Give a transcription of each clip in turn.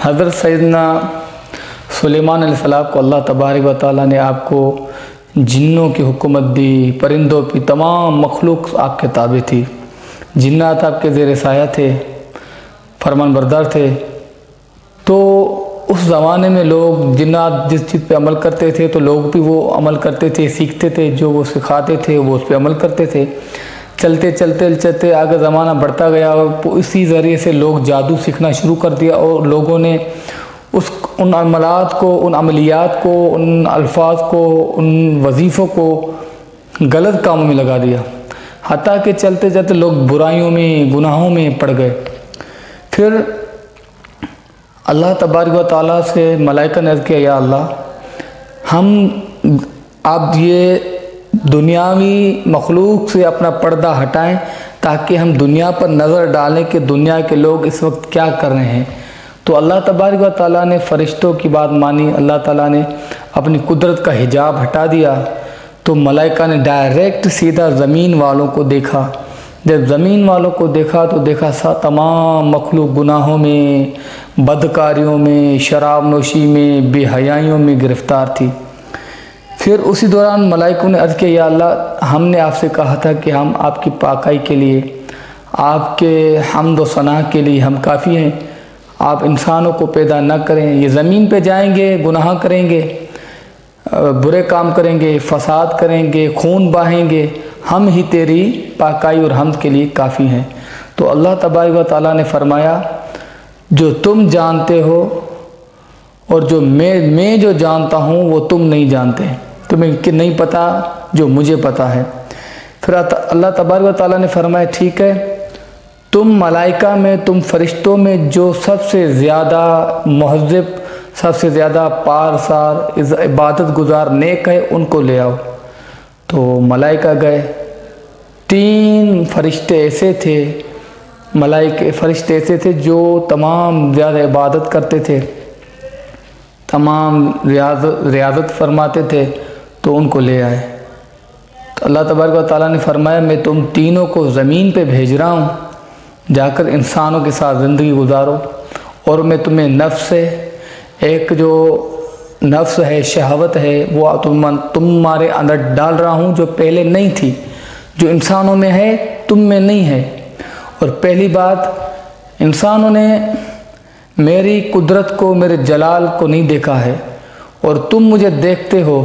حضرت سیدنا سلیمان علیہ السلام کو اللہ تبارک و تعالیٰ نے آپ کو جنوں کی حکومت دی، پرندوں کی تمام مخلوق آپ کے تابع تھی، جنات آپ کے زیر سایہ تھے، فرمان بردار تھے۔ تو اس زمانے میں لوگ جنات جس چیز پہ عمل کرتے تھے تو لوگ بھی وہ عمل کرتے تھے، سیکھتے تھے، جو وہ سکھاتے تھے وہ اس پہ عمل کرتے تھے۔ چلتے چلتے چلتے آگے زمانہ بڑھتا گیا، اسی ذریعے سے لوگ جادو سیکھنا شروع کر دیا، اور لوگوں نے ان عملات کو، ان عملیات کو، ان الفاظ کو، ان وظیفوں کو غلط کاموں میں لگا دیا، حتیٰ کہ چلتے چلتے لوگ برائیوں میں، گناہوں میں پڑ گئے۔ پھر اللہ تبارک و تعالیٰ سے ملائکہ نے عرض کیا، یا اللہ، ہم آپ یہ دنیاوی مخلوق سے اپنا پردہ ہٹائیں تاکہ ہم دنیا پر نظر ڈالیں کہ دنیا کے لوگ اس وقت کیا کر رہے ہیں۔ تو اللہ تبارک و تعالیٰ نے فرشتوں کی بات مانی، اللہ تعالیٰ نے اپنی قدرت کا حجاب ہٹا دیا، تو ملائکہ نے ڈائریکٹ سیدھا زمین والوں کو دیکھا۔ جب زمین والوں کو دیکھا تو دیکھا تمام مخلوق گناہوں میں، بدکاریوں میں، شراب نوشی میں، بے حیائیوں میں گرفتار تھی۔ پھر اسی دوران ملائکوں نے عرض کیا، یا اللہ، ہم نے آپ سے کہا تھا کہ ہم آپ کی پاکائی کے لیے، آپ کے حمد و ثنا کے لیے ہم کافی ہیں، آپ انسانوں کو پیدا نہ کریں، یہ زمین پہ جائیں گے، گناہ کریں گے، برے کام کریں گے، فساد کریں گے، خون بہائیں گے، ہم ہی تیری پاکائی اور حمد کے لیے کافی ہیں۔ تو اللہ تبارک و تعالیٰ نے فرمایا، جو تم جانتے ہو اور جو میں جو جانتا ہوں وہ تم نہیں جانتے، تمہیں نہیں پتہ جو مجھے پتہ ہے۔ پھر اللہ تبارک و تعالیٰ نے فرمایا، ٹھیک ہے، تم ملائکہ میں، تم فرشتوں میں جو سب سے زیادہ مہذب، سب سے زیادہ پارسار، عبادت گزار، نیک ہے، ان کو لے آؤ۔ تو ملائکہ گئے۔ 3 فرشتے ایسے تھے، فرشتے ایسے تھے جو تمام زیادہ عبادت کرتے تھے، تمام ریاضت فرماتے تھے، تو ان کو لے آئے۔ تو اللہ تبارک و تعالیٰ نے فرمایا، میں تم تینوں کو زمین پہ بھیج رہا ہوں، جا کر انسانوں کے ساتھ زندگی گزارو، اور میں تمہیں نفس سے، ایک جو نفس ہے، شہوت ہے، وہ تمہارے اندر ڈال رہا ہوں، جو پہلے نہیں تھی، جو انسانوں میں ہے تم میں نہیں ہے۔ اور پہلی بات، انسانوں نے میری قدرت کو، میرے جلال کو نہیں دیکھا ہے، اور تم مجھے دیکھتے ہو،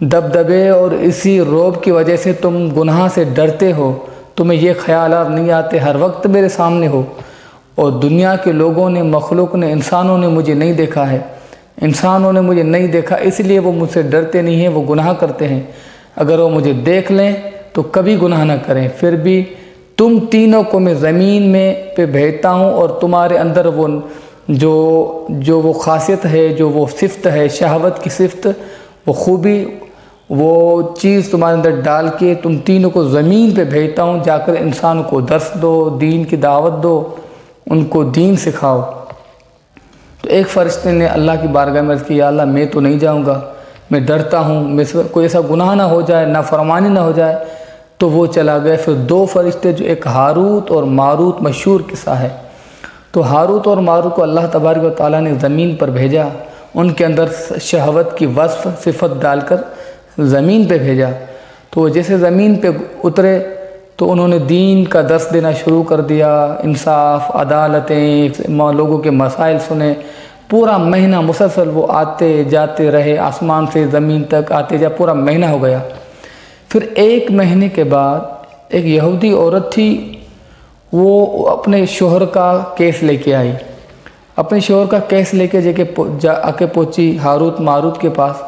دبدبے اور اسی رعب کی وجہ سے تم گناہ سے ڈرتے ہو، تمہیں یہ خیالات نہیں آتے، ہر وقت میرے سامنے ہو، اور دنیا کے لوگوں نے، مخلوق نے، انسانوں نے مجھے نہیں دیکھا ہے، انسانوں نے مجھے نہیں دیکھا، اس لیے وہ مجھ سے ڈرتے نہیں ہیں، وہ گناہ کرتے ہیں۔ اگر وہ مجھے دیکھ لیں تو کبھی گناہ نہ کریں۔ پھر بھی تم تینوں کو میں زمین میں پہ بھیجتا ہوں، اور تمہارے اندر وہ جو وہ خاصیت ہے، جو وہ صفت ہے، شہوت کی صفت، وہ خوبی، وہ چیز تمہارے اندر ڈال کے تم تینوں کو زمین پہ بھیجتا ہوں، جا کر انسانوں کو درس دو، دین کی دعوت دو، ان کو دین سکھاؤ۔ تو ایک فرشتے نے اللہ کی بارگاہ میں عرض کی، یا اللہ، میں تو نہیں جاؤں گا، میں ڈرتا ہوں، میں سے کوئی ایسا گناہ نہ ہو جائے، نافرمانی نہ ہو جائے۔ تو وہ چلا گیا۔ پھر 2 فرشتے، جو ایک ہاروت اور ماروت، مشہور قصہ ہے، تو ہاروت اور ماروت کو اللہ تبارک و تعالیٰ نے زمین پر بھیجا، ان کے اندر شہوت کی وصف، صفت ڈال کر زمین پہ بھیجا۔ تو وہ جیسے زمین پہ اترے تو انہوں نے دین کا درس دینا شروع کر دیا، انصاف، عدالتیں، لوگوں کے مسائل سنے۔ پورا مہینہ مسلسل وہ آتے جاتے رہے، آسمان سے زمین تک آتے جا، پورا مہینہ ہو گیا۔ پھر 1 مہینے کے بعد ایک یہودی عورت تھی، وہ اپنے شوہر کا کیس لے کے آئی، اپنے شوہر کا کیس لے کے آ کے پہنچی ہاروت ماروت کے پاس۔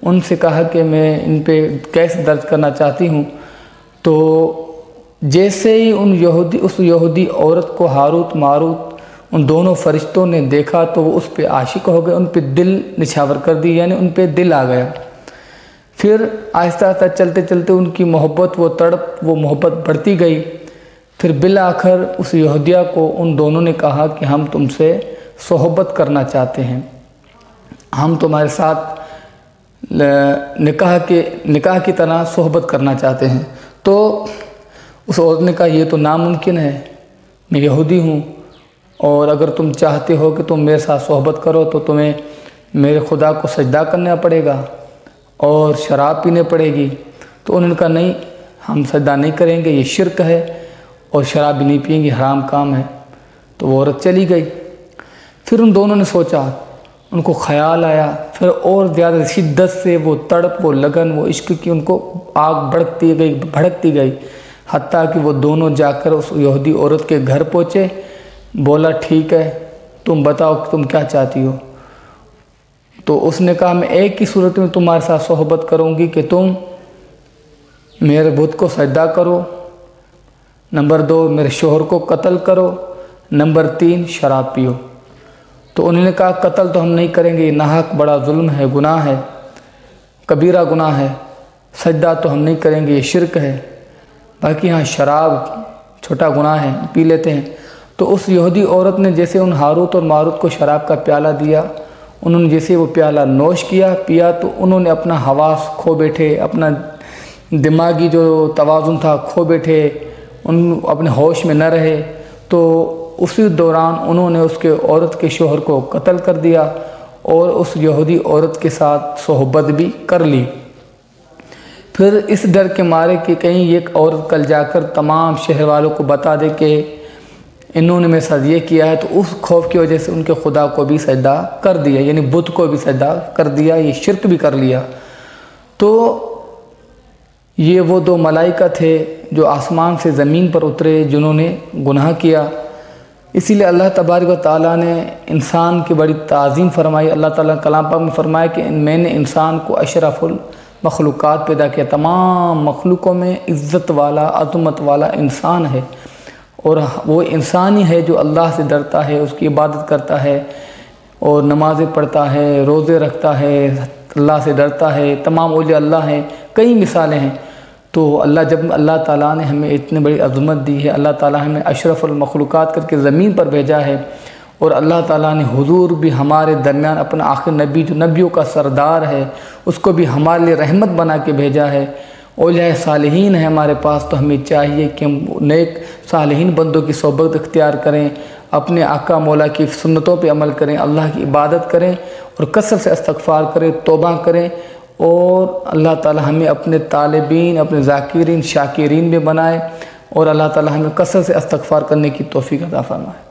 ان سے کہا کہ میں ان پہ کیس درج کرنا چاہتی ہوں۔ تو جیسے ہی اس یہودی عورت کو ہاروت ماروت، ان دونوں فرشتوں نے دیکھا تو وہ اس پہ عاشق ہو گئے، ان پہ دل نچھاور کر دی، یعنی ان پہ دل آ گیا۔ پھر آہستہ آہستہ چلتے چلتے ان کی محبت، وہ تڑپ، وہ محبت بڑھتی گئی۔ پھر بالآخر اس یہودیہ کو ان دونوں نے کہا کہ ہم تم سے صحبت کرنا چاہتے ہیں، ہم تمہارے ساتھ نکاح کی طرح صحبت کرنا چاہتے ہیں۔ تو اس عورت نے کہا، یہ تو ناممکن ہے، میں یہودی ہوں، اور اگر تم چاہتے ہو کہ تم میرے ساتھ صحبت کرو تو تمہیں میرے خدا کو سجدہ کرنا پڑے گا اور شراب پینے پڑے گی۔ تو انہوں نے کہا نہیں، ہم سجدہ نہیں کریں گے، یہ شرک ہے، اور شراب بھی نہیں پئیں گے، حرام کام ہے۔ تو وہ عورت چلی گئی۔ پھر ان دونوں نے سوچا، ان کو خیال آیا، پھر اور زیادہ شدت سے وہ تڑپ، وہ لگن، وہ عشق کی ان کو آگ بھڑکتی گئی، حتیٰ کہ وہ دونوں جا کر اس یہودی عورت کے گھر پہنچے۔ بولا ٹھیک ہے، تم بتاؤ کہ تم کیا چاہتی ہو۔ تو اس نے کہا میں ایک ہی صورت میں تمہارے ساتھ صحبت کروں گی کہ تم میرے بت کو سجدہ کرو، نمبر 2 میرے شوہر کو قتل کرو، نمبر 3 شراب پیو۔ تو انہوں نے کہا قتل تو ہم نہیں کریں گے، یہ ناحق بڑا ظلم ہے، گناہ ہے، کبیرہ گناہ ہے۔ سجدہ تو ہم نہیں کریں گے، یہ شرک ہے، باقی ہاں شراب چھوٹا گناہ ہے، پی لیتے ہیں۔ تو اس یہودی عورت نے جیسے ان ہاروت اور ماروت کو شراب کا پیالہ دیا، انہوں نے جیسے وہ پیالہ نوش کیا، پیا، تو انہوں نے اپنا حواس کھو بیٹھے، اپنا دماغی جو توازن تھا کھو بیٹھے، ان اپنے ہوش میں نہ رہے۔ تو اسی دوران انہوں نے اس کے عورت کے شوہر کو قتل کر دیا اور اس یہودی عورت کے ساتھ صحبت بھی کر لی۔ پھر اس ڈر کے مارے کہ کہیں یہ عورت کل جا کر تمام شہر والوں کو بتا دے کہ انہوں نے میرے ساتھ یہ کیا ہے، تو اس خوف کی وجہ سے ان کے خدا کو بھی سجدہ کر دیا، یعنی بت کو بھی سجدہ کر دیا، یہ شرک بھی کر لیا۔ تو یہ وہ 2 ملائکہ تھے جو آسمان سے زمین پر اترے، جنہوں نے گناہ کیا۔ اسی لیے اللہ تبارک و تعالیٰ نے انسان کی بڑی تعظیم فرمائی۔ اللہ تعالیٰ نے کلام پاک میں فرمایا کہ میں نے انسان کو اشرف المخلوقات پیدا کیا، تمام مخلوقوں میں عزت والا، عظمت والا انسان ہے، اور وہ انسان ہی ہے جو اللہ سے ڈرتا ہے، اس کی عبادت کرتا ہے اور نمازیں پڑھتا ہے، روزے رکھتا ہے، اللہ سے ڈرتا ہے۔ تمام اولیاء اللہ ہیں، کئی مثالیں ہیں۔ تو جب اللہ تعالیٰ نے ہمیں اتنی بڑی عظمت دی ہے، اللہ تعالیٰ ہمیں اشرف المخلوقات کر کے زمین پر بھیجا ہے، اور اللہ تعالیٰ نے حضور بھی ہمارے درمیان اپنا آخر نبی جو نبیوں کا سردار ہے، اس کو بھی ہمارے لیے رحمت بنا کے بھیجا ہے۔ اولیاء صالحین ہیں ہمارے پاس، تو ہمیں چاہیے کہ ہم نیک صالحین بندوں کی صحبت اختیار کریں، اپنے آقا مولا کی سنتوں پہ عمل کریں، اللہ کی عبادت کریں، اور کثرت سے استغفار کریں، توبہ کریں، اور اللہ تعالی ہمیں اپنے طالبین، اپنے ذاکرین، شاکرین بھی بنائے، اور اللہ تعالی ہمیں کثرت سے استغفار کرنے کی توفیق عطا فرمائے۔